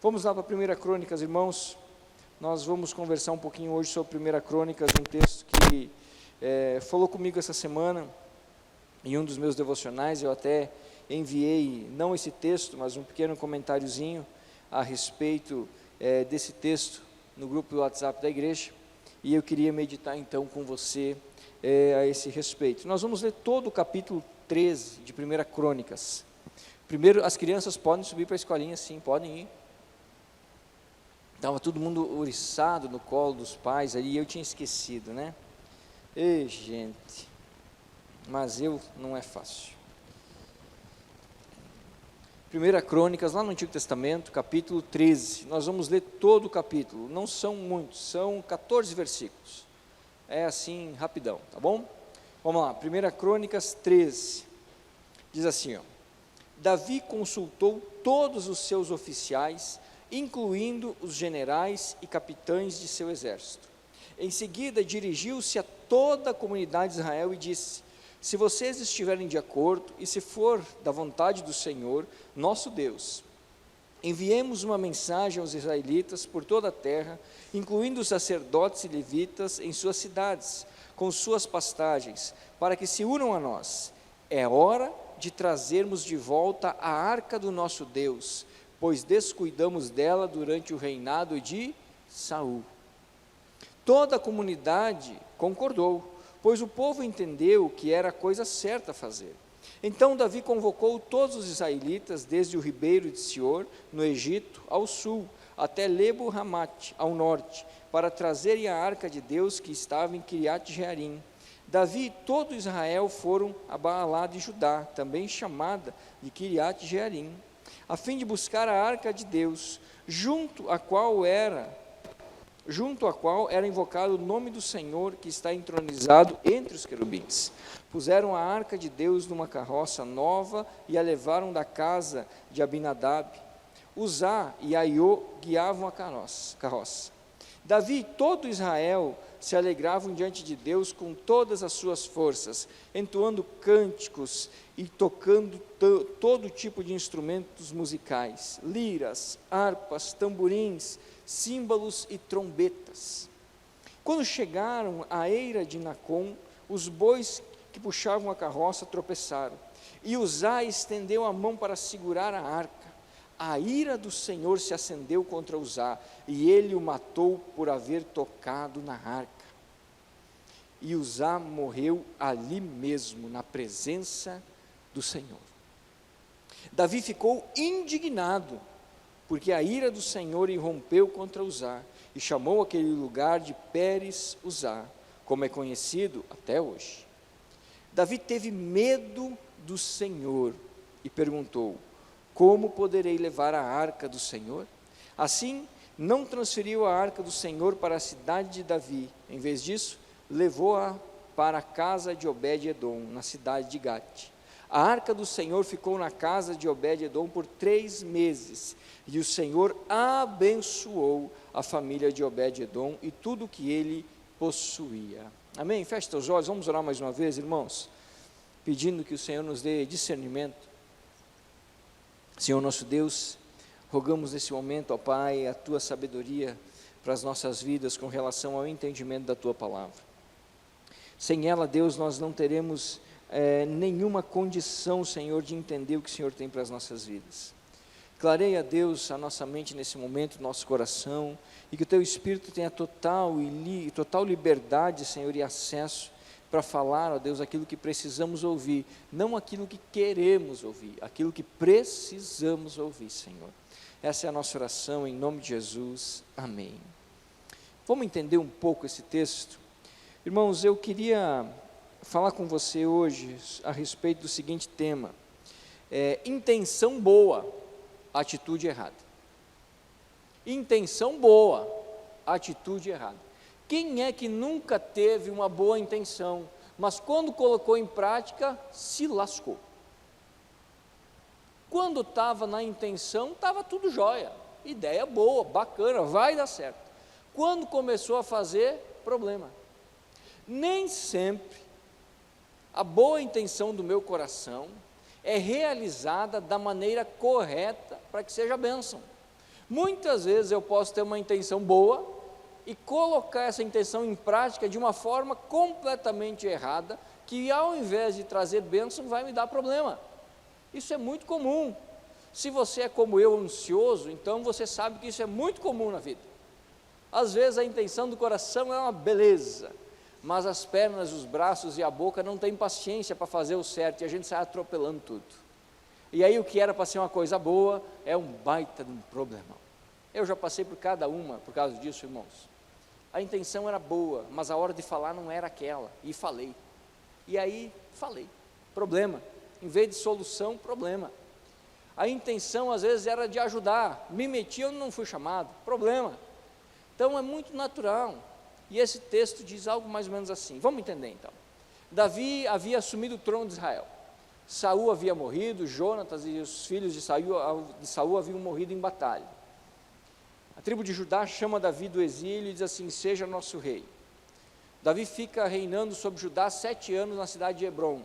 Vamos lá para 1 Crônicas, irmãos. Nós vamos conversar um pouquinho hoje sobre 1 Crônicas, um texto que falou comigo essa semana, em um dos meus devocionais. Eu até enviei, não esse texto, mas um pequeno comentáriozinho a respeito desse texto no grupo do WhatsApp da igreja, e eu queria meditar então com você a esse respeito. Nós vamos ler todo o capítulo 13 de 1 Crônicas. Primeiro, as crianças podem subir para a escolinha, sim, podem ir. Estava todo mundo ouriçado no colo dos pais ali, e eu tinha esquecido, né? Ei, gente, mas não é fácil. 1 Crônicas, lá no Antigo Testamento, capítulo 13, nós vamos ler todo o capítulo, não são muitos, são 14 versículos, é assim, rapidão, tá bom? Vamos lá, 1 Crônicas 13, diz assim, ó: Davi consultou todos os seus oficiais, incluindo os generais e capitães de seu exército. Em seguida, dirigiu-se a toda a comunidade de Israel e disse: se vocês estiverem de acordo, e se for da vontade do Senhor, nosso Deus, enviemos uma mensagem aos israelitas por toda a terra, incluindo os sacerdotes e levitas em suas cidades, com suas pastagens, para que se unam a nós. É hora de trazermos de volta a arca do nosso Deus, pois descuidamos dela durante o reinado de Saul. Toda a comunidade concordou, pois o povo entendeu que era a coisa certa a fazer. Então Davi convocou todos os israelitas, desde o ribeiro de Sior, no Egito, ao sul, até Lebo-Hamate, ao norte, para trazerem a arca de Deus que estava em Quiriat-Jearim. Davi e todo Israel foram a Baalá de Judá, também chamada de Quiriat-Jearim, a fim de buscar a arca de Deus, junto a qual era invocado o nome do Senhor, que está entronizado entre os querubins. Puseram a arca de Deus numa carroça nova e a levaram da casa de Abinadab. Uzá e Aiô guiavam a carroça. Davi e todo Israel se alegravam diante de Deus com todas as suas forças, entoando cânticos e tocando todo tipo de instrumentos musicais, liras, harpas, tamborins, símbolos e trombetas. Quando chegaram à eira de Nacon, os bois que puxavam a carroça tropeçaram, e Uzá estendeu a mão para segurar a arca. A ira do Senhor se acendeu contra Uzá, e ele o matou por haver tocado na arca. E Uzá morreu ali mesmo, na presença do Senhor. Davi ficou indignado, porque a ira do Senhor irrompeu contra Uzá, e chamou aquele lugar de Pérez Uzá, como é conhecido até hoje. Davi teve medo do Senhor e perguntou: como poderei levar a arca do Senhor? Assim, não transferiu a arca do Senhor para a cidade de Davi. Em vez disso, levou-a para a casa de Obed-edom, na cidade de Gate. A arca do Senhor ficou na casa de Obed-edom por 3 meses, e o Senhor abençoou a família de Obed-edom e tudo o que ele possuía. Amém? Feche teus olhos, vamos orar mais uma vez, irmãos, pedindo que o Senhor nos dê discernimento. Senhor nosso Deus, rogamos nesse momento, ó Pai, a Tua sabedoria para as nossas vidas com relação ao entendimento da Tua palavra. Sem ela, Deus, nós não teremos nenhuma condição, Senhor, de entender o que o Senhor tem para as nossas vidas. Clareia, Deus, a nossa mente nesse momento, nosso coração, e que o Teu Espírito tenha total liberdade, Senhor, e acesso para falar, ó Deus, aquilo que precisamos ouvir, não aquilo que queremos ouvir, aquilo que precisamos ouvir, Senhor. Essa é a nossa oração, em nome de Jesus, amém. Vamos entender um pouco esse texto? Irmãos, eu queria falar com você hoje a respeito do seguinte tema: intenção boa, atitude errada. Intenção boa, atitude errada. Quem é que nunca teve uma boa intenção, mas quando colocou em prática, se lascou? Quando estava na intenção, estava tudo jóia, ideia boa, bacana, vai dar certo. Quando começou a fazer, problema. Nem sempre a boa intenção do meu coração é realizada da maneira correta para que seja bênção. Muitas vezes eu posso ter uma intenção boa e colocar essa intenção em prática de uma forma completamente errada, que ao invés de trazer bênção, vai me dar problema. Isso é muito comum. Se você é como eu, ansioso, então você sabe que isso é muito comum na vida. Às vezes a intenção do coração é uma beleza, mas as pernas, os braços e a boca não têm paciência para fazer o certo, e a gente sai atropelando tudo. E aí o que era para ser uma coisa boa, é um baita de um problemão. Eu já passei por cada uma, por causa disso, irmãos. A intenção era boa, mas a hora de falar não era aquela, e falei. E aí, falei. Problema. Em vez de solução, problema. A intenção, às vezes, era de ajudar. Me meti, eu não fui chamado. Problema. Então, é muito natural. E esse texto diz algo mais ou menos assim. Vamos entender, então. Davi havia assumido o trono de Israel. Saul havia morrido, Jonatas e os filhos de Saul haviam morrido em batalha. A tribo de Judá chama Davi do exílio e diz assim: seja nosso rei. Davi fica reinando sobre Judá 7 anos na cidade de Hebrom.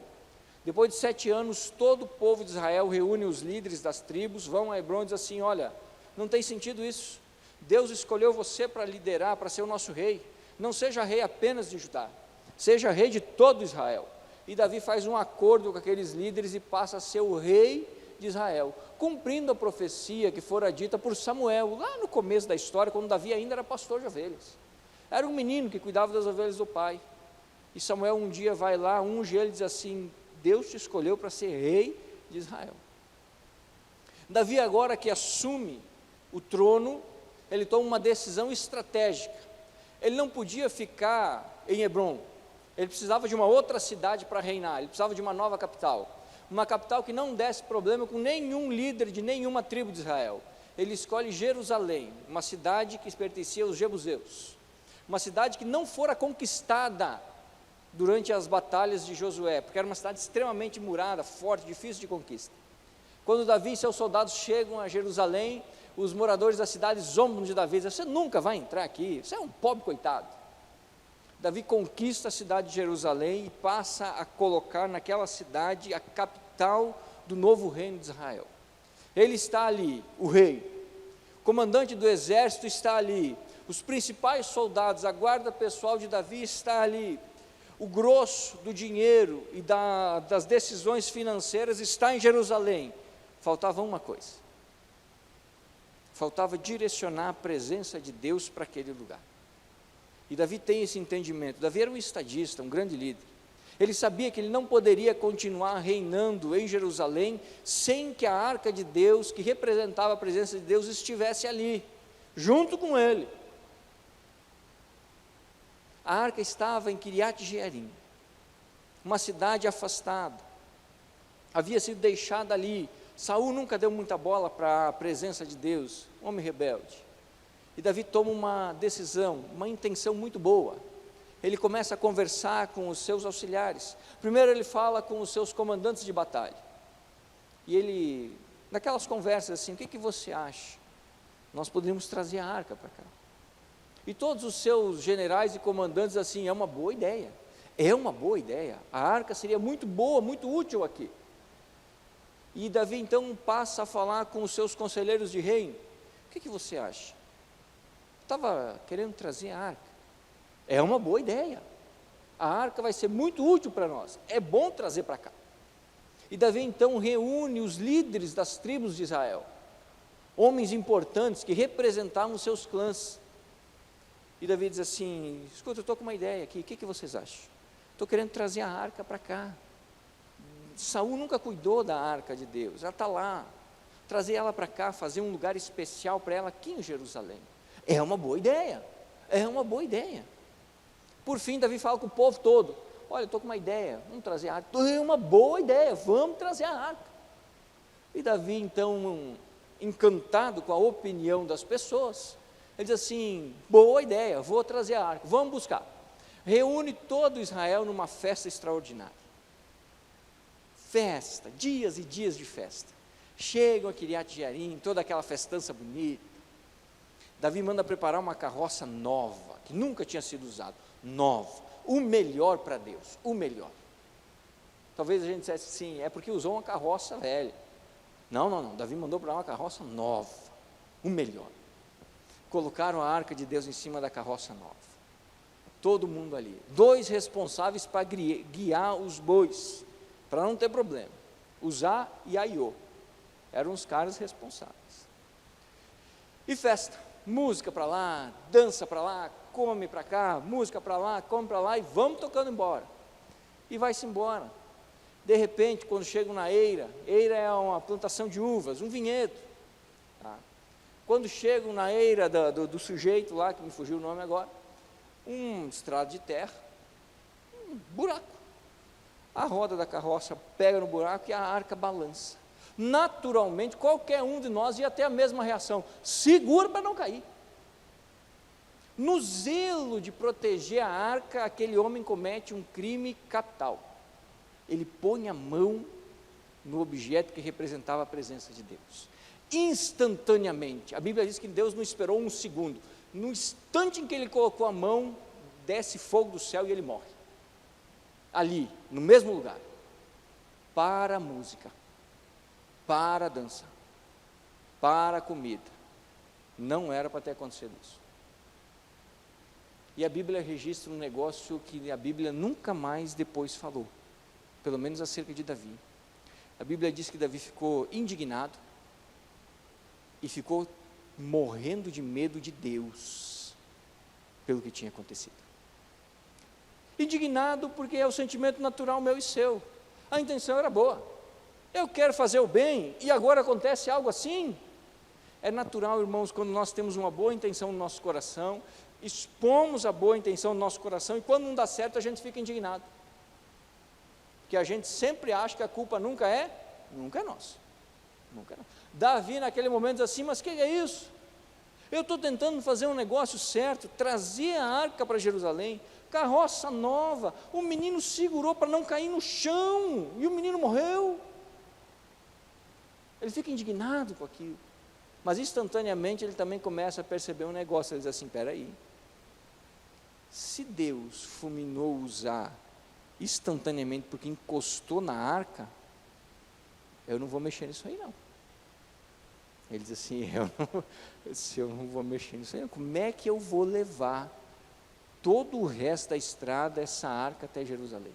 Depois de 7 anos, todo o povo de Israel reúne os líderes das tribos, vão a Hebrom e diz assim: olha, não tem sentido isso, Deus escolheu você para liderar, para ser o nosso rei, não seja rei apenas de Judá, seja rei de todo Israel. E Davi faz um acordo com aqueles líderes e passa a ser o rei de Israel, cumprindo a profecia que fora dita por Samuel, lá no começo da história, quando Davi ainda era pastor de ovelhas. Era um menino que cuidava das ovelhas do pai, e Samuel um dia vai lá, unge ele e diz assim: Deus te escolheu para ser rei de Israel. Davi, agora que assume o trono, ele toma uma decisão estratégica. Ele não podia ficar em Hebrom, ele precisava de uma outra cidade para reinar, ele precisava de uma nova capital, uma capital que não desse problema com nenhum líder de nenhuma tribo de Israel. Ele escolhe Jerusalém, uma cidade que pertencia aos jebuseus, uma cidade que não fora conquistada durante as batalhas de Josué, porque era uma cidade extremamente murada, forte, difícil de conquista. Quando Davi e seus soldados chegam a Jerusalém, os moradores da cidade zombam de Davi, dizem: você nunca vai entrar aqui, você é um pobre coitado. Davi conquista a cidade de Jerusalém e passa a colocar naquela cidade a capital do novo reino de Israel. Ele está ali, o rei, o comandante do exército está ali, os principais soldados, a guarda pessoal de Davi está ali, o grosso do dinheiro e das decisões financeiras está em Jerusalém. Faltava uma coisa: faltava direcionar a presença de Deus para aquele lugar. E Davi tem esse entendimento. Davi era um estadista, um grande líder. Ele sabia que ele não poderia continuar reinando em Jerusalém sem que a arca de Deus, que representava a presença de Deus, estivesse ali, junto com ele. A arca estava em Kiriat Jearim, uma cidade afastada, havia sido deixada ali. Saul nunca deu muita bola para a presença de Deus, homem rebelde. E Davi toma uma decisão, uma intenção muito boa. Ele começa a conversar com os seus auxiliares. Primeiro ele fala com os seus comandantes de batalha. E ele, naquelas conversas assim: o que você acha? Nós poderíamos trazer a arca para cá. E todos os seus generais e comandantes assim: é uma boa ideia, é uma boa ideia, a arca seria muito boa, muito útil aqui. E Davi então passa a falar com os seus conselheiros de reino: o que você acha? Estava querendo trazer a arca, é uma boa ideia, a arca vai ser muito útil para nós, é bom trazer para cá. E Davi então reúne os líderes das tribos de Israel, homens importantes que representavam os seus clãs. E Davi diz assim: escuta, eu estou com uma ideia aqui, o que vocês acham? Estou querendo trazer a arca para cá. Saul nunca cuidou da arca de Deus, ela está lá, trazer ela para cá, fazer um lugar especial para ela aqui em Jerusalém, é uma boa ideia, é uma boa ideia. Por fim, Davi fala com o povo todo: olha, eu estou com uma ideia, vamos trazer a arca. É uma boa ideia, vamos trazer a arca. E Davi então, encantado com a opinião das pessoas, ele diz assim: boa ideia, vou trazer a arca, vamos buscar. Reúne todo Israel numa festa extraordinária. Festa, dias e dias de festa. Chegam a Kiriat Jearim, toda aquela festança bonita. Davi manda preparar uma carroça nova, que nunca tinha sido usada, nova, o melhor para Deus, o melhor. Talvez a gente dissesse assim: é porque usou uma carroça velha. Não, Davi mandou preparar uma carroça nova. o melhor. Colocaram a arca de Deus em cima da carroça nova. Todo mundo ali. 2 responsáveis para guiar os bois, para não ter problema. Uzá e Aiô. Eram os caras responsáveis. E festa. Música para lá, dança para lá, come para cá, música para lá, come para lá, e vamos tocando embora. E vai-se embora. De repente, quando chegam na eira é uma plantação de uvas, um vinhedo. Tá? Quando chegam na eira do sujeito lá, que me fugiu o nome agora, um estrado de terra, um buraco. A roda da carroça pega no buraco e a arca balança. Naturalmente, qualquer um de nós ia ter a mesma reação: segura para não cair. No zelo de proteger a arca, aquele homem comete um crime capital. Ele põe a mão no objeto que representava a presença de Deus. Instantaneamente, a Bíblia diz que Deus não esperou um segundo. No instante em que ele colocou a mão, desce fogo do céu e ele morre. Ali, no mesmo lugar. Para a música, para a dança, para a comida. Não era para ter acontecido isso. E a Bíblia registra um negócio que a Bíblia nunca mais depois falou, pelo menos acerca de Davi. A Bíblia diz que Davi ficou indignado e ficou morrendo de medo de Deus pelo que tinha acontecido. Indignado porque é o sentimento natural meu e seu. A intenção era boa. Eu quero fazer o bem e agora acontece algo assim. É natural, irmãos, quando nós temos uma boa intenção no nosso coração, expomos a boa intenção no nosso coração, e quando não dá certo a gente fica indignado, porque a gente sempre acha que a culpa nunca é nossa, nunca é nossa. Davi naquele momento diz assim: mas o que é isso? Eu estou tentando fazer um negócio certo, trazer a arca para Jerusalém, carroça nova, o menino segurou para não cair no chão, e o menino morreu. Ele fica indignado com aquilo, mas instantaneamente ele também começa a perceber um negócio. Ele diz assim: espera aí, se Deus fulminou Uzá instantaneamente porque encostou na arca, eu não vou mexer nisso aí não. Ele diz assim: se eu não vou mexer nisso aí, como é que eu vou levar todo o resto da estrada, essa arca até Jerusalém?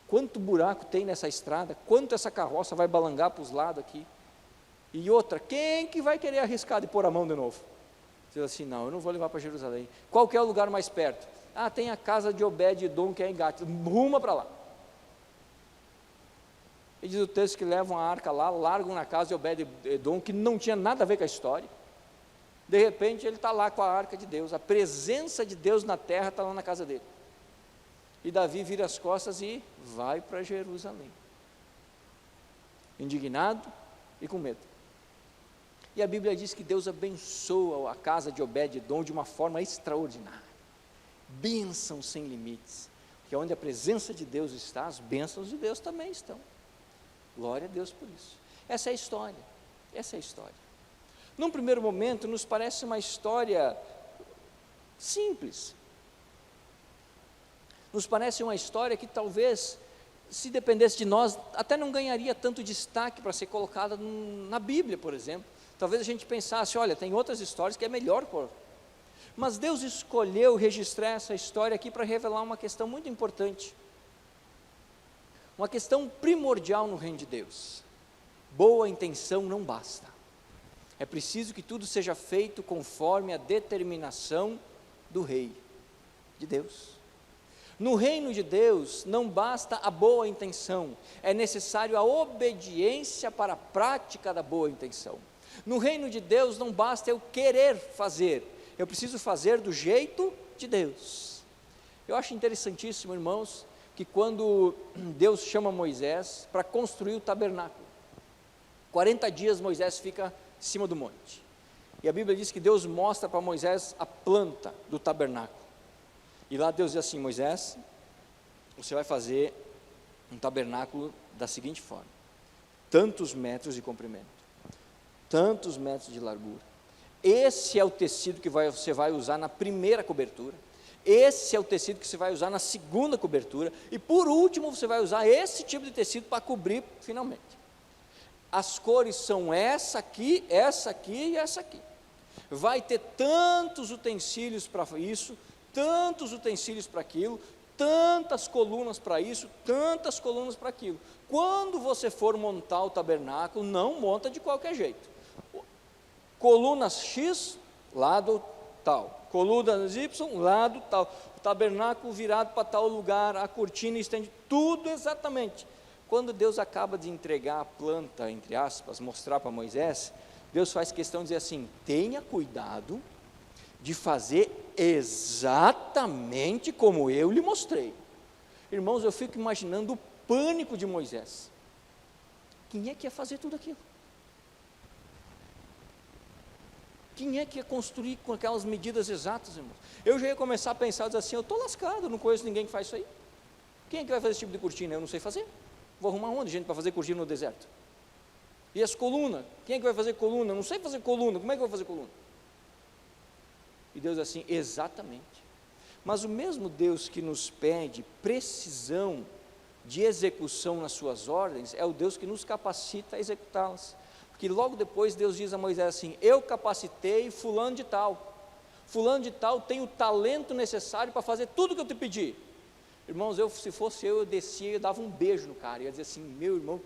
Quanto buraco tem nessa estrada? Quanto essa carroça vai balangar para os lados aqui? E outra, quem que vai querer arriscar de pôr a mão de novo? Diz assim: não, eu não vou levar para Jerusalém. Qual que é o lugar mais perto? Tem a casa de Obed-Edom, que é em Gate, ruma para lá. E diz o texto que levam a arca lá, largam na casa de Obed-Edom, que não tinha nada a ver com a história. De repente ele está lá com a arca de Deus, a presença de Deus na terra está lá na casa dele. E Davi vira as costas e vai para Jerusalém, indignado e com medo. E a Bíblia diz que Deus abençoa a casa de Obed-Edom de uma forma extraordinária. Bênçãos sem limites, porque onde a presença de Deus está, as bênçãos de Deus também estão. Glória a Deus por isso. Essa é a história, essa é a história. Num primeiro momento nos parece uma história simples, nos parece uma história que talvez, se dependesse de nós, até não ganharia tanto destaque para ser colocada na Bíblia, por exemplo. Talvez a gente pensasse: olha, tem outras histórias que é melhor pôr. Mas Deus escolheu registrar essa história aqui para revelar uma questão muito importante, uma questão primordial no reino de Deus. Boa intenção não basta, é preciso que tudo seja feito conforme a determinação do rei, de Deus. No reino de Deus não basta a boa intenção, é necessário a obediência para a prática da boa intenção. No reino de Deus não basta eu querer fazer, eu preciso fazer do jeito de Deus. Eu acho interessantíssimo, irmãos, que quando Deus chama Moisés para construir o tabernáculo, 40 dias Moisés fica em cima do monte, e a Bíblia diz que Deus mostra para Moisés a planta do tabernáculo, e lá Deus diz assim: Moisés, você vai fazer um tabernáculo da seguinte forma: tantos metros de comprimento, tantos metros de largura, esse é o tecido que você vai usar na primeira cobertura, esse é o tecido que você vai usar na segunda cobertura, e por último você vai usar esse tipo de tecido para cobrir finalmente. as cores são essa aqui e essa aqui. Vai ter tantos utensílios para isso, tantos utensílios para aquilo, tantas colunas para isso, tantas colunas para aquilo. Quando você for montar o tabernáculo, não monta de qualquer jeito. Colunas X, lado tal. Colunas Y, lado tal. O tabernáculo virado para tal lugar, a cortina estende, tudo exatamente. Quando Deus acaba de entregar a planta, entre aspas, mostrar para Moisés, Deus faz questão de dizer assim: tenha cuidado de fazer exatamente como eu lhe mostrei. Irmãos, eu fico imaginando o pânico de Moisés. Quem é que ia fazer tudo aquilo? Quem é que ia construir com aquelas medidas exatas, irmãos? Eu já ia começar a pensar, dizer assim: eu estou lascado, eu não conheço ninguém que faz isso aí. Quem é que vai fazer esse tipo de cortina? Eu não sei fazer. Vou arrumar onde gente para fazer cortina no deserto? E as colunas? Quem é que vai fazer coluna? Eu não sei fazer coluna, como é que eu vou fazer coluna? E Deus assim: exatamente. Mas o mesmo Deus que nos pede precisão de execução nas suas ordens, é o Deus que nos capacita a executá-las. Porque logo depois Deus diz a Moisés assim: eu capacitei fulano de tal tem o talento necessário para fazer tudo o que eu te pedi. Irmãos, se fosse eu descia e dava um beijo no cara, ia dizer assim: meu irmão,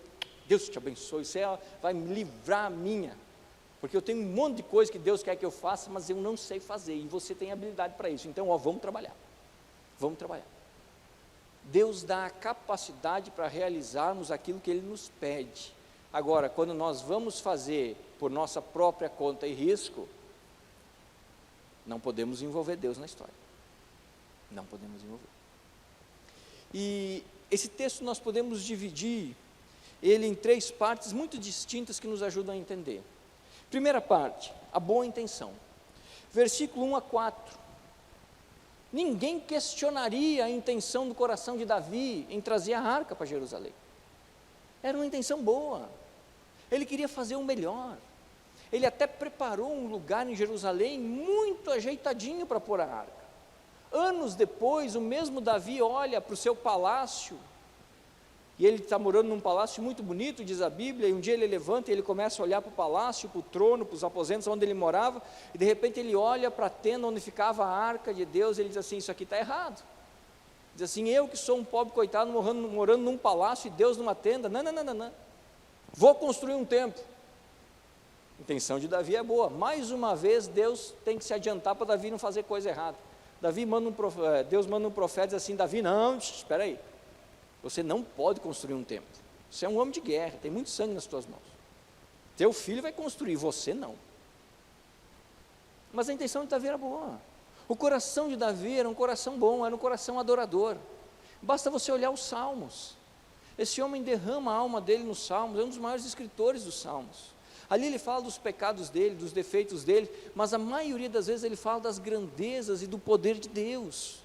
Deus te abençoe, você vai me livrar a minha, porque eu tenho um monte de coisa que Deus quer que eu faça, mas eu não sei fazer, e você tem habilidade para isso, então vamos trabalhar. Deus dá a capacidade para realizarmos aquilo que Ele nos pede. Agora, quando nós vamos fazer por nossa própria conta e risco, não podemos envolver Deus na história, não podemos envolver. E esse texto nós podemos dividir ele em 3 partes muito distintas que nos ajudam a entender. Primeira parte, a boa intenção. Versículo 1 a 4. Ninguém questionaria a intenção do coração de Davi em trazer a arca para Jerusalém. Era uma intenção boa. Ele queria fazer o melhor. Ele até preparou um lugar em Jerusalém muito ajeitadinho para pôr a arca. Anos depois, o mesmo Davi olha para o seu palácio, e ele está morando num palácio muito bonito, diz a Bíblia, e um dia ele levanta e ele começa a olhar para o palácio, para o trono, para os aposentos onde ele morava, e de repente ele olha para a tenda onde ficava a arca de Deus, e ele diz assim: isso aqui está errado. Diz assim: eu que sou um pobre coitado, morando num palácio e Deus numa tenda, não, vou construir um templo. A intenção de Davi é boa. Mais uma vez Deus tem que se adiantar para Davi não fazer coisa errada. Deus manda um profeta e diz assim: Davi, não, espera aí, você não pode construir um templo, você é um homem de guerra, tem muito sangue nas tuas mãos, teu filho vai construir, você não. Mas a intenção de Davi era boa, o coração de Davi era um coração bom, era um coração adorador. Basta você olhar os Salmos, esse homem derrama a alma dele nos Salmos, é um dos maiores escritores dos Salmos. Ali ele fala dos pecados dele, dos defeitos dele, mas a maioria das vezes ele fala das grandezas e do poder de Deus.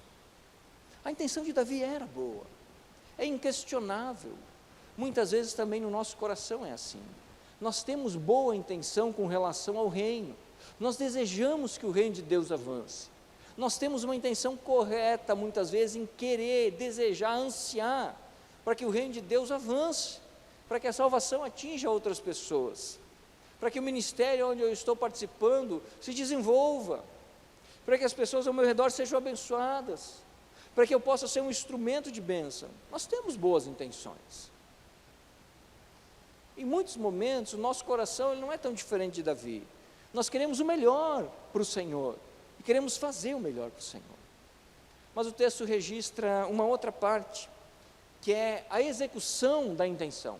A intenção de Davi era boa, é inquestionável. Muitas vezes também no nosso coração é assim. Nós temos boa intenção com relação ao reino, nós desejamos que o reino de Deus avance, nós temos uma intenção correta muitas vezes em querer, desejar, ansiar, para que o reino de Deus avance, para que a salvação atinja outras pessoas, para que o ministério onde eu estou participando se desenvolva, para que as pessoas ao meu redor sejam abençoadas, para que eu possa ser um instrumento de bênção. Nós temos boas intenções. Em muitos momentos, o nosso coração ele não é tão diferente de Davi. Nós queremos o melhor para o Senhor, e queremos fazer o melhor para o Senhor. Mas o texto registra uma outra parte, que é a execução da intenção.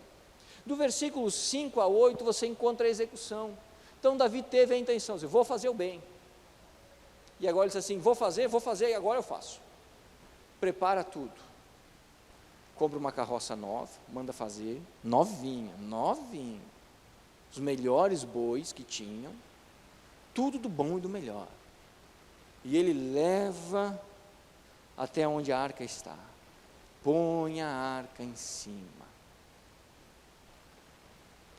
Do versículo 5 a 8 você encontra a execução. Então Davi teve a intenção, eu vou fazer o bem, e agora ele diz assim: vou fazer e agora eu faço. Prepara tudo, compra uma carroça nova, manda fazer, novinha, os melhores bois que tinham, tudo do bom e do melhor, e ele leva até onde a arca está, põe a arca em cima,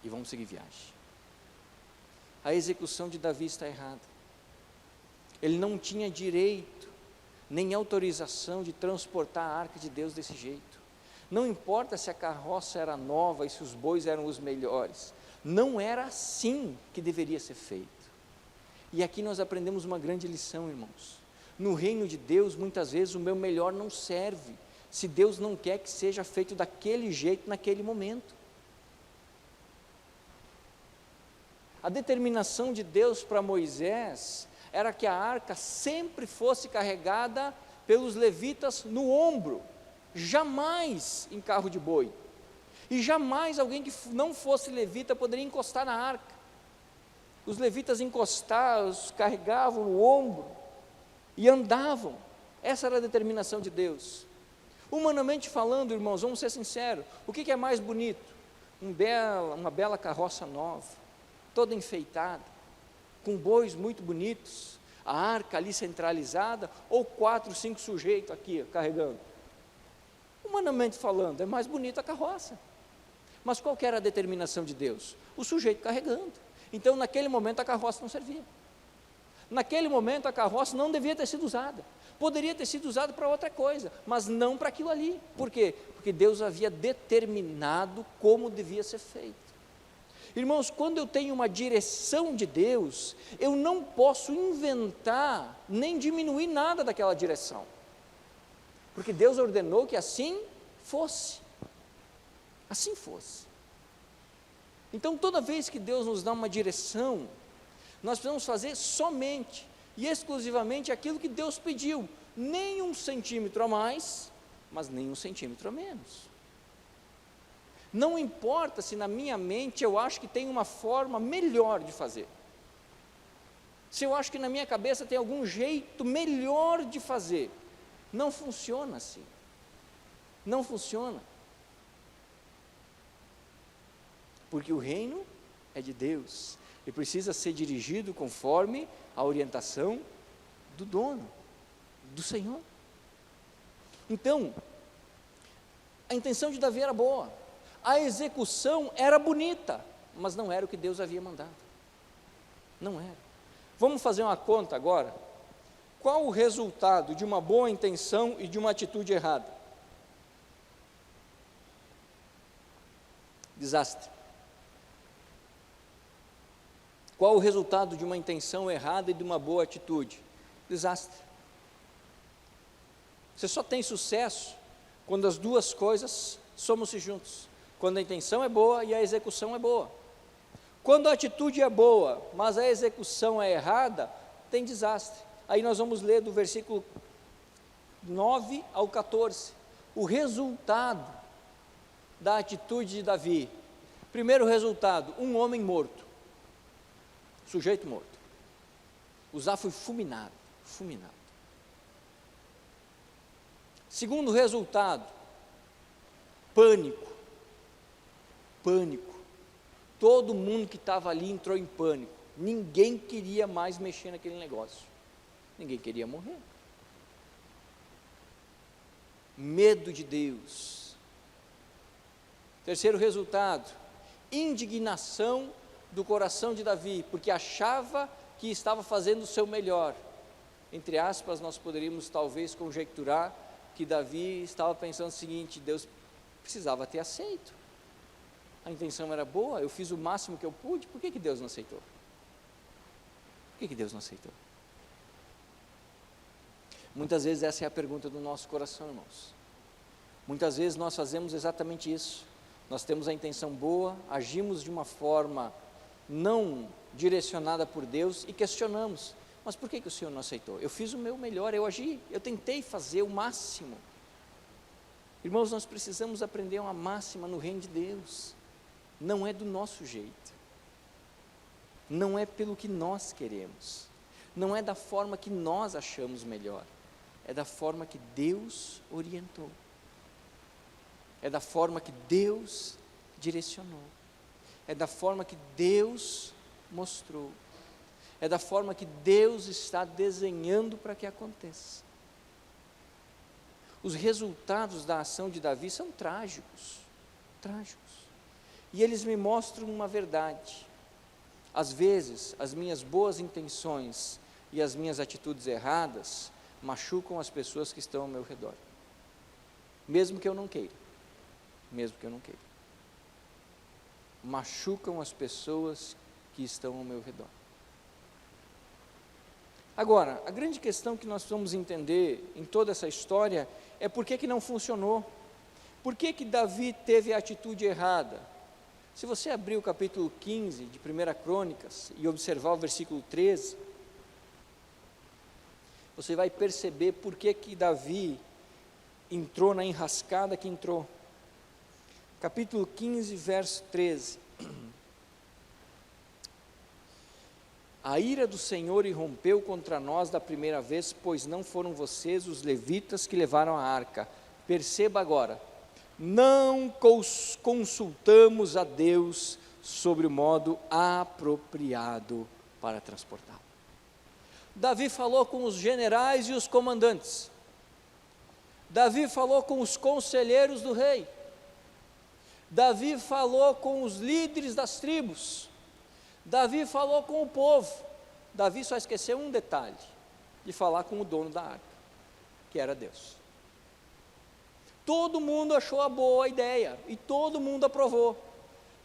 e vamos seguir viagem. A execução de Davi está errada. Ele não tinha direito, nem autorização de transportar a arca de Deus desse jeito. Não importa se a carroça era nova e se os bois eram os melhores, não era assim que deveria ser feito. E aqui nós aprendemos uma grande lição, irmãos. No reino de Deus, muitas vezes o meu melhor não serve, se Deus não quer que seja feito daquele jeito, naquele momento. A determinação de Deus para Moisés era que a arca sempre fosse carregada pelos levitas no ombro, jamais em carro de boi, e jamais alguém que não fosse levita poderia encostar na arca. Os levitas encostavam, os carregavam no ombro e andavam. Essa era a determinação de Deus. Humanamente falando, irmãos, vamos ser sinceros, o que é mais bonito? Uma bela carroça nova, toda enfeitada, com bois muito bonitos, a arca ali centralizada, ou 4, 5 sujeitos aqui carregando. Humanamente falando, é mais bonita a carroça. Mas qual que era a determinação de Deus? O sujeito carregando. Então, naquele momento, a carroça não servia. Naquele momento, a carroça não devia ter sido usada. Poderia ter sido usada para outra coisa, mas não para aquilo ali. Por quê? Porque Deus havia determinado como devia ser feito. Irmãos, quando eu tenho uma direção de Deus, eu não posso inventar, nem diminuir nada daquela direção. Porque Deus ordenou que assim fosse. Assim fosse. Então, toda vez que Deus nos dá uma direção, nós precisamos fazer somente e exclusivamente aquilo que Deus pediu, nem 1 centímetro a mais, mas nem 1 centímetro a menos. Não importa se na minha mente eu acho que tem uma forma melhor de fazer, se eu acho que na minha cabeça tem algum jeito melhor de fazer, não funciona assim, não funciona, porque o reino é de Deus, e precisa ser dirigido conforme a orientação do dono, do Senhor. Então, a intenção de Davi era boa, a execução era bonita, mas não era o que Deus havia mandado, não era. Vamos fazer uma conta agora, qual o resultado de uma boa intenção e de uma atitude errada? Desastre. Qual o resultado de uma intenção errada e de uma boa atitude? Desastre. Você só tem sucesso quando as duas coisas somam-se juntos, quando a intenção é boa e a execução é boa. Quando a atitude é boa, mas a execução é errada, tem desastre. Aí nós vamos ler do versículo 9 ao 14, o resultado da atitude de Davi. Primeiro resultado, um homem morto, sujeito morto. Uzá foi fulminado. Segundo resultado, pânico. Todo mundo que estava ali entrou em pânico. Ninguém queria mais mexer naquele negócio. Ninguém queria morrer. Medo de Deus. Terceiro resultado, indignação do coração de Davi, porque achava que estava fazendo o seu melhor. Entre aspas, nós poderíamos talvez conjecturar que Davi estava pensando o seguinte: Deus precisava ter aceito. A intenção era boa, eu fiz o máximo que eu pude, por que Deus não aceitou? Por que Deus não aceitou? Muitas vezes essa é a pergunta do nosso coração, irmãos. Muitas vezes nós fazemos exatamente isso. Nós temos a intenção boa, agimos de uma forma não direcionada por Deus e questionamos: mas por que o Senhor não aceitou? Eu fiz o meu melhor, eu agi, eu tentei fazer o máximo. Irmãos, nós precisamos aprender uma máxima no reino de Deus. Não é do nosso jeito, não é pelo que nós queremos, não é da forma que nós achamos melhor, é da forma que Deus orientou, é da forma que Deus direcionou, é da forma que Deus mostrou, é da forma que Deus está desenhando para que aconteça. Os resultados da ação de Davi são trágicos, e eles me mostram uma verdade: às vezes as minhas boas intenções e as minhas atitudes erradas machucam as pessoas que estão ao meu redor, mesmo que eu não queira, mesmo que eu não queira. Machucam as pessoas que estão ao meu redor. Agora, a grande questão que nós precisamos entender em toda essa história é por que não funcionou. Por que Davi teve a atitude errada? Se você abrir o capítulo 15 de 1 Crônicas e observar o versículo 13, você vai perceber por que Davi entrou na enrascada que entrou. Capítulo 15, verso 13. A ira do Senhor irrompeu contra nós da primeira vez, pois não foram vocês, os levitas, que levaram a arca. Perceba agora, não consultamos a Deus sobre o modo apropriado para transportá-lo. Davi falou com os generais e os comandantes. Davi falou com os conselheiros do rei. Davi falou com os líderes das tribos. Davi falou com o povo. Davi só esqueceu um detalhe, de falar com o dono da arca, que era Deus. Todo mundo achou a boa ideia, e todo mundo aprovou,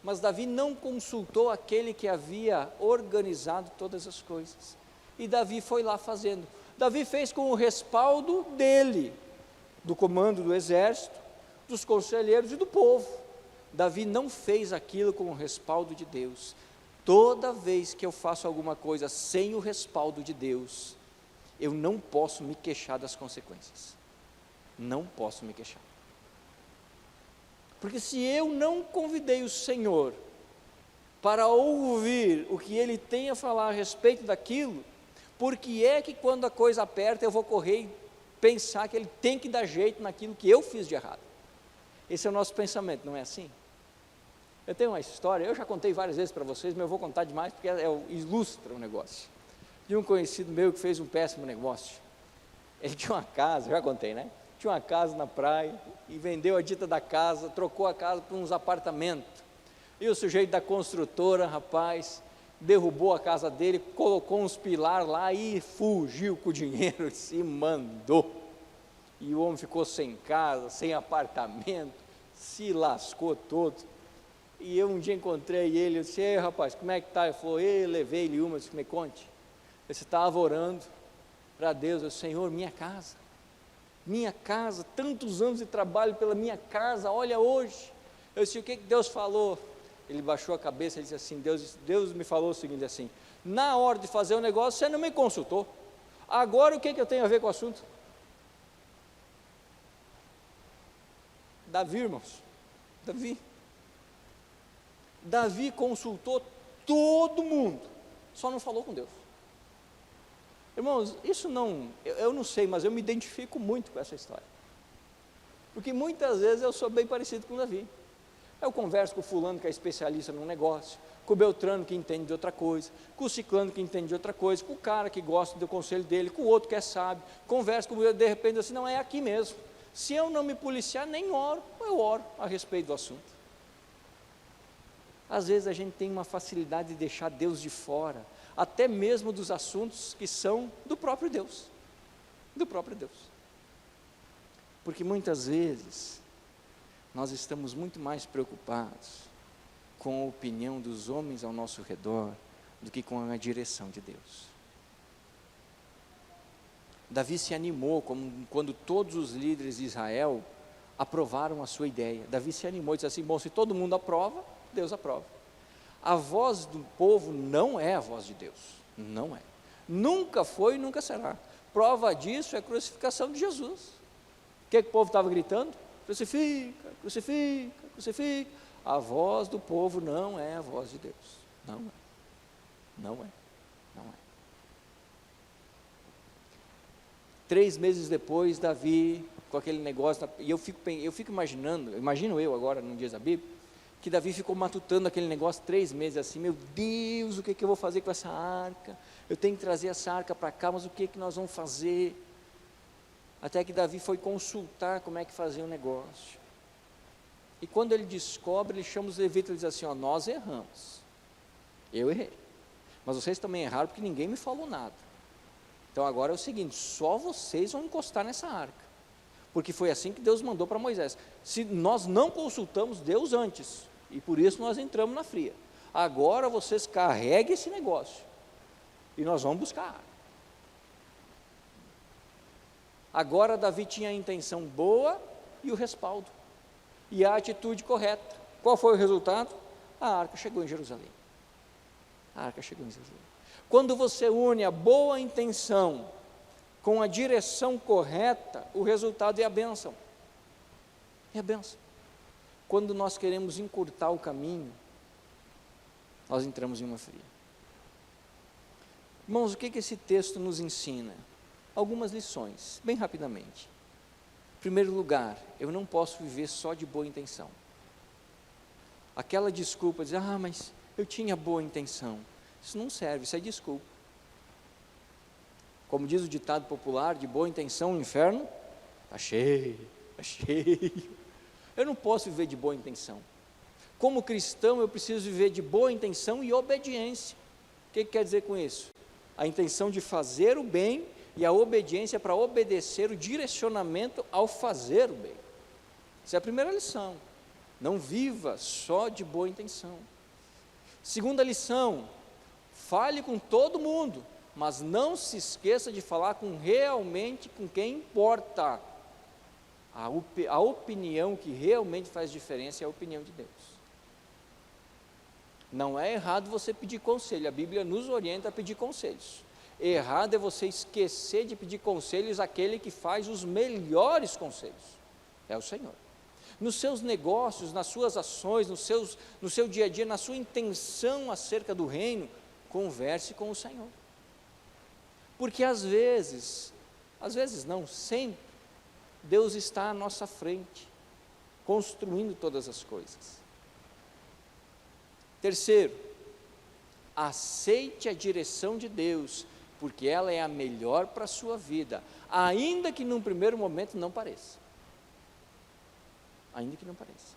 mas Davi não consultou aquele que havia organizado todas as coisas, e Davi foi lá fazendo. Davi fez com o respaldo dele, do comando do exército, dos conselheiros e do povo. Davi não fez aquilo com o respaldo de Deus. Toda vez que eu faço alguma coisa sem o respaldo de Deus, eu não posso me queixar das consequências. Não posso me queixar. Porque se eu não convidei o Senhor para ouvir o que Ele tem a falar a respeito daquilo, por que é que quando a coisa aperta eu vou correr e pensar que Ele tem que dar jeito naquilo que eu fiz de errado? Esse é o nosso pensamento, não é assim? Eu tenho uma história, eu já contei várias vezes para vocês, mas eu vou contar demais porque ilustra o negócio. De um conhecido meu que fez um péssimo negócio. Ele tinha uma casa, já contei, né? Tinha uma casa na praia e vendeu a dita da casa, trocou a casa por uns apartamentos. E o sujeito da construtora, rapaz, derrubou a casa dele, colocou uns pilares lá e fugiu com o dinheiro, se mandou. E o homem ficou sem casa, sem apartamento, se lascou todo. E eu um dia encontrei ele, eu disse: ei, rapaz, como é que está? Ele falou: levei-lhe uma, eu disse: me conte. Você estava orando para Deus, eu disse: Senhor, minha casa, tantos anos de trabalho pela minha casa, olha hoje. Eu disse: o que Deus falou? Ele baixou a cabeça e disse assim: Deus me falou o seguinte assim: na hora de fazer o negócio, você não me consultou, agora o que eu tenho a ver com o assunto? Davi, irmãos, Davi consultou todo mundo, só não falou com Deus. Irmãos, isso não, eu não sei, mas eu me identifico muito com essa história, porque muitas vezes eu sou bem parecido com Davi. Eu converso com o fulano que é especialista num negócio, com o Beltrano que entende de outra coisa, com o ciclano que entende de outra coisa, com o cara que gosta do conselho dele, com o outro que é sábio, converso com ele, de repente assim, não, é aqui mesmo. Se eu não me policiar, nem oro, eu oro a respeito do assunto. Às vezes a gente tem uma facilidade de deixar Deus de fora, até mesmo dos assuntos que são do próprio Deus, porque muitas vezes nós estamos muito mais preocupados com a opinião dos homens ao nosso redor do que com a direção de Deus. Davi se animou quando todos os líderes de Israel aprovaram a sua ideia. Davi se animou e disse assim: bom, se todo mundo aprova, Deus aprova. A voz do povo não é a voz de Deus, não é, nunca foi e nunca será. Prova disso é a crucificação de Jesus. O que o povo estava gritando? Crucifica, crucifica, crucifica. A voz do povo não é a voz de Deus, não é. 3 meses depois, Davi, com aquele negócio, e eu fico imagino eu agora, num dia da Bíblia, que Davi ficou matutando aquele negócio 3 meses assim: meu Deus, o que eu vou fazer com essa arca? Eu tenho que trazer essa arca para cá, mas o que nós vamos fazer? Até que Davi foi consultar como é que fazia o negócio. E quando ele descobre, ele chama os levitas e diz assim: ó, nós erramos, eu errei, mas vocês também erraram porque ninguém me falou nada. Então agora é o seguinte: só vocês vão encostar nessa arca, porque foi assim que Deus mandou para Moisés. Se nós não consultamos Deus antes, e por isso nós entramos na fria, agora vocês carreguem esse negócio, e nós vamos buscar a arca. Agora Davi tinha a intenção boa e o respaldo, e a atitude correta. Qual foi o resultado? A arca chegou em Jerusalém. A arca chegou em Jerusalém. Quando você une a boa intenção com a direção correta, o resultado é a bênção. É a bênção. Quando nós queremos encurtar o caminho, nós entramos em uma fria. Irmãos, o que esse texto nos ensina? Algumas lições, bem rapidamente. Em primeiro lugar, eu não posso viver só de boa intenção. Aquela desculpa de dizer, mas eu tinha boa intenção. Isso não serve, isso é desculpa. Como diz o ditado popular, de boa intenção o inferno está cheio, está cheio. Eu não posso viver de boa intenção. Como cristão, eu preciso viver de boa intenção e obediência. O que quer dizer com isso? A intenção de fazer o bem e a obediência para obedecer o direcionamento ao fazer o bem. Essa é a primeira lição. Não viva só de boa intenção. Segunda lição, fale com todo mundo, mas não se esqueça de falar realmente com quem importa. A opinião que realmente faz diferença é a opinião de Deus. Não é errado você pedir conselho, a Bíblia nos orienta a pedir conselhos. Errado é você esquecer de pedir conselhos àquele que faz os melhores conselhos, é o Senhor. Nos seus negócios, nas suas ações, no seu dia a dia, na sua intenção acerca do reino, converse com o Senhor. Porque às vezes não, sempre, Deus está à nossa frente, construindo todas as coisas. Terceiro, aceite a direção de Deus, porque ela é a melhor para a sua vida, ainda que num primeiro momento não pareça. Ainda que não pareça.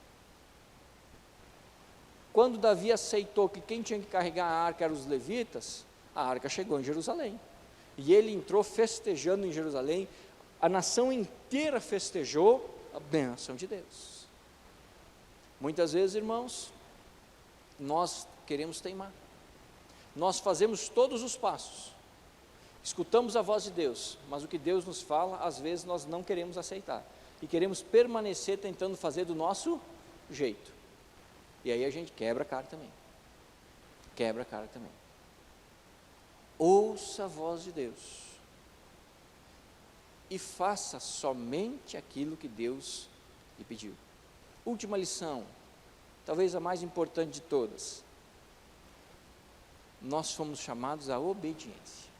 Quando Davi aceitou que quem tinha que carregar a arca eram os levitas, a arca chegou em Jerusalém. E ele entrou festejando em Jerusalém, a nação inteira festejou a bênção de Deus. Muitas vezes, irmãos, nós queremos teimar. Nós fazemos todos os passos, escutamos a voz de Deus, mas o que Deus nos fala, às vezes nós não queremos aceitar. E queremos permanecer tentando fazer do nosso jeito. E aí a gente quebra a cara também. Quebra a cara também. Ouça a voz de Deus. E faça somente aquilo que Deus lhe pediu. Última lição, talvez a mais importante de todas. Nós fomos chamados à obediência.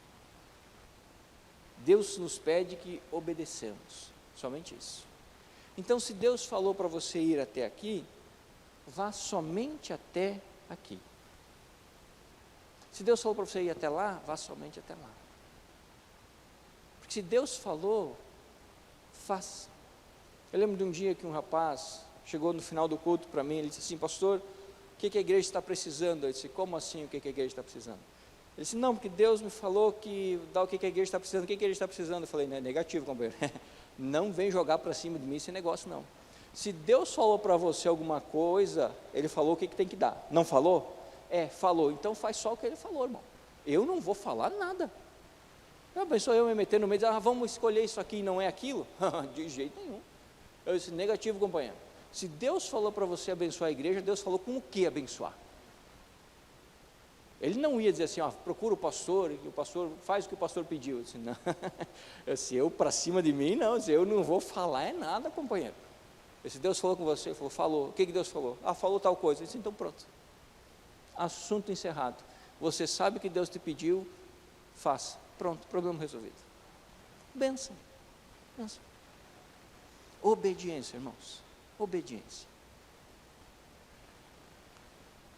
Deus nos pede que obedeçamos. Somente isso. Então, se Deus falou para você ir até aqui, vá somente até aqui. Se Deus falou para você ir até lá, vá somente até lá. Porque se Deus falou, faça. Eu lembro de um dia que um rapaz chegou no final do culto para mim, ele disse assim, pastor, o que a igreja está precisando? Eu disse, como assim o que a igreja está precisando? Ele disse, não, porque Deus me falou que dá o que a igreja está precisando. O que a igreja está precisando? Eu falei, não é negativo, companheiro. Não vem jogar para cima de mim esse negócio não. Se Deus falou para você alguma coisa, Ele falou o que tem que dar. Não falou? Falou. Então faz só o que Ele falou, irmão. Eu não vou falar nada. Já pensou eu me meter no meio e dizer, vamos escolher isso aqui e não é aquilo? De jeito nenhum. Eu disse, negativo, companheiro. Se Deus falou para você abençoar a igreja, Deus falou com o que abençoar? Ele não ia dizer assim, procura o pastor, e o pastor faz o que o pastor pediu. Eu disse, não, eu para cima de mim, não, eu não vou falar nada, companheiro. Se Deus falou com você, falou, o que Deus falou? Falou tal coisa. Eu disse, então pronto, assunto encerrado. Você sabe o que Deus te pediu, faça, pronto, problema resolvido. Bênção, bênção. Obediência, irmãos, obediência.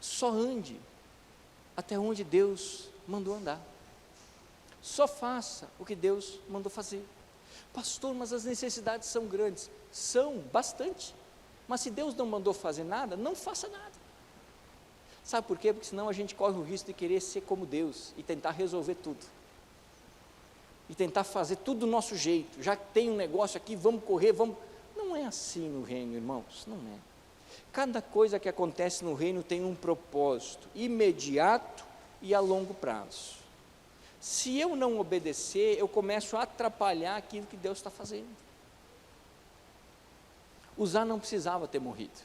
Só ande até onde Deus mandou andar. Só faça o que Deus mandou fazer. Pastor, mas as necessidades são grandes. São, bastante. Mas se Deus não mandou fazer nada, não faça nada. Sabe por quê? Porque senão a gente corre o risco de querer ser como Deus e tentar resolver tudo. e tentar fazer tudo do nosso jeito. Já que tem um negócio aqui, vamos correr, vamos. Não é assim no reino, irmãos, não é. Cada coisa que acontece no reino tem um propósito imediato e a longo prazo. Se eu não obedecer, eu começo a atrapalhar aquilo que Deus está fazendo. Uzá não precisava ter morrido.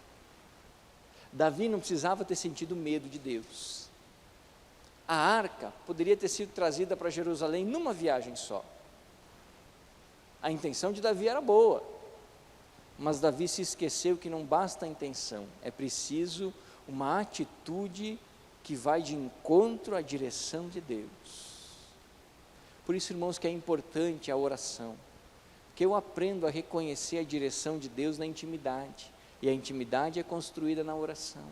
Davi não precisava ter sentido medo de Deus. A arca poderia ter sido trazida para Jerusalém numa viagem só. A intenção de Davi era boa, mas Davi se esqueceu que não basta a intenção, é preciso uma atitude que vai de encontro à direção de Deus. Por isso, irmãos, que é importante a oração, que eu aprendo a reconhecer a direção de Deus na intimidade, e a intimidade é construída na oração.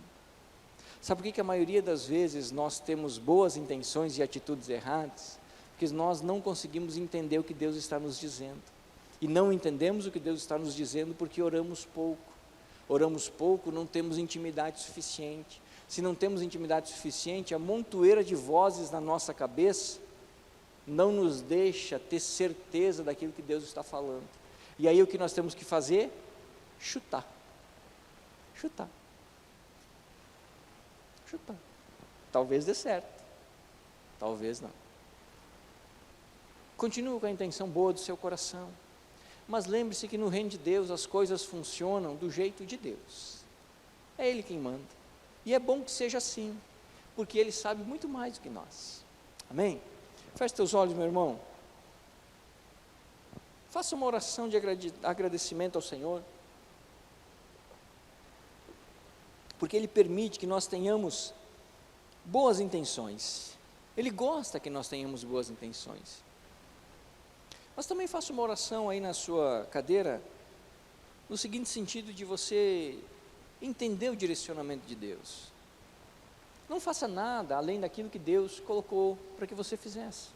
Sabe por que a maioria das vezes nós temos boas intenções e atitudes erradas? Porque nós não conseguimos entender o que Deus está nos dizendo, e não entendemos o que Deus está nos dizendo porque oramos pouco, não temos intimidade suficiente. Se não temos intimidade suficiente, a montoeira de vozes na nossa cabeça não nos deixa ter certeza daquilo que Deus está falando, e aí o que nós temos que fazer? Chutar, talvez dê certo, talvez não. Continue com a intenção boa do seu coração, mas lembre-se que no reino de Deus as coisas funcionam do jeito de Deus, é Ele quem manda, e é bom que seja assim, porque Ele sabe muito mais do que nós. Amém? Feche teus olhos, meu irmão. Faça uma oração de agradecimento ao Senhor, porque Ele permite que nós tenhamos boas intenções. Ele gosta que nós tenhamos boas intenções. Mas também faça uma oração aí na sua cadeira, no seguinte sentido de você entender o direcionamento de Deus. Não faça nada além daquilo que Deus colocou para que você fizesse.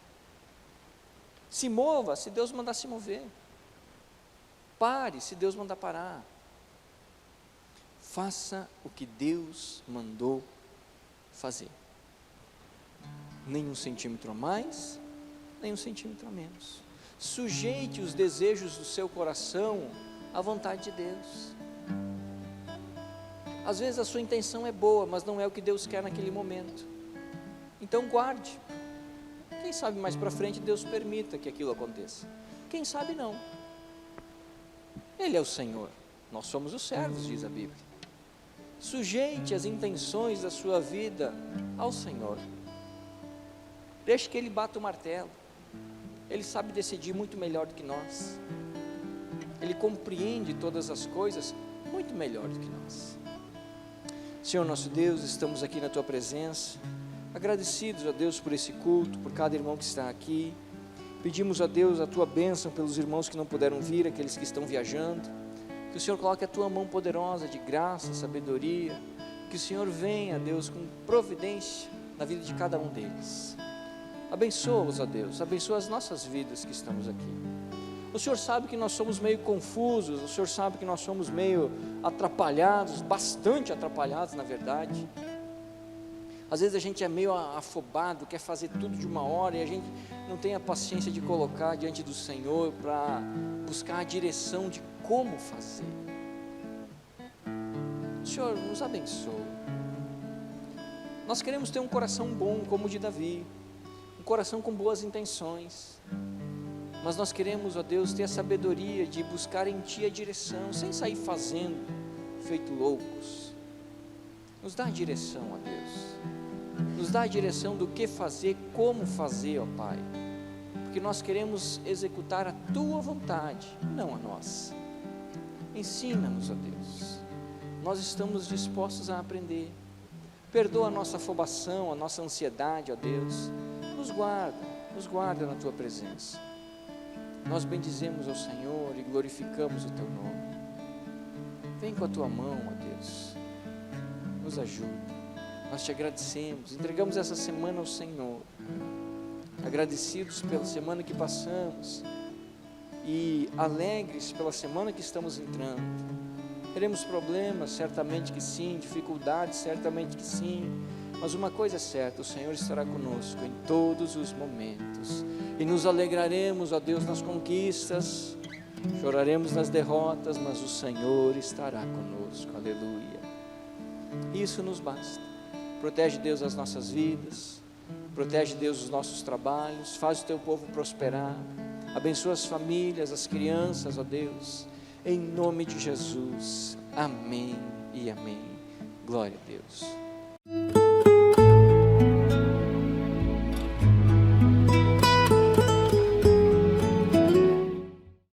Se mova se Deus mandar se mover. Pare se Deus mandar parar. Faça o que Deus mandou fazer. Nem um centímetro a mais, nem um centímetro a menos. Sujeite os desejos do seu coração à vontade de Deus. Às vezes a sua intenção é boa, mas não é o que Deus quer naquele momento. Então guarde. Quem sabe mais para frente Deus permita que aquilo aconteça. Quem sabe não. Ele é o Senhor, nós somos os servos, diz a Bíblia. Sujeite as intenções da sua vida ao Senhor. Deixe que Ele bata o martelo. Ele sabe decidir muito melhor do que nós. Ele compreende todas as coisas muito melhor do que nós. Senhor nosso Deus, estamos aqui na Tua presença, agradecidos a Deus por esse culto, por cada irmão que está aqui. Pedimos a Deus a Tua bênção pelos irmãos que não puderam vir, aqueles que estão viajando. Que o Senhor coloque a Tua mão poderosa de graça, sabedoria. Que o Senhor venha, Deus, com providência na vida de cada um deles. Abençoa-os, ó Deus, abençoa as nossas vidas que estamos aqui. O Senhor sabe que nós somos meio confusos, o Senhor sabe que nós somos meio atrapalhados, bastante atrapalhados na verdade. Às vezes a gente é meio afobado, quer fazer tudo de uma hora e a gente não tem a paciência de colocar diante do Senhor para buscar a direção de como fazer. O Senhor nos abençoe. Nós queremos ter um coração bom como o de Davi, um coração com boas intenções, mas nós queremos, ó Deus, ter a sabedoria de buscar em Ti a direção, sem sair fazendo, feito loucos. Nos dá a direção, ó Deus, nos dá a direção do que fazer, como fazer, ó Pai, porque nós queremos executar a Tua vontade, não a nossa. Ensina-nos, ó Deus, nós estamos dispostos a aprender. Perdoa a nossa afobação, a nossa ansiedade, ó Deus, nos guarda na Tua presença. Nós bendizemos ao Senhor e glorificamos o Teu nome. Vem com a Tua mão, ó Deus, nos ajuda. Nós Te agradecemos, entregamos essa semana ao Senhor, agradecidos pela semana que passamos e alegres pela semana que estamos entrando. Teremos problemas, certamente que sim, dificuldades, certamente que sim, Mas uma coisa é certa, o Senhor estará conosco em todos os momentos, e nos alegraremos, ó Deus, nas conquistas, choraremos nas derrotas, mas o Senhor estará conosco, aleluia. Isso nos basta. Protege, Deus, as nossas vidas, protege, Deus, os nossos trabalhos, faz o teu povo prosperar, abençoa as famílias, as crianças, ó Deus, em nome de Jesus, amém e amém. Glória a Deus.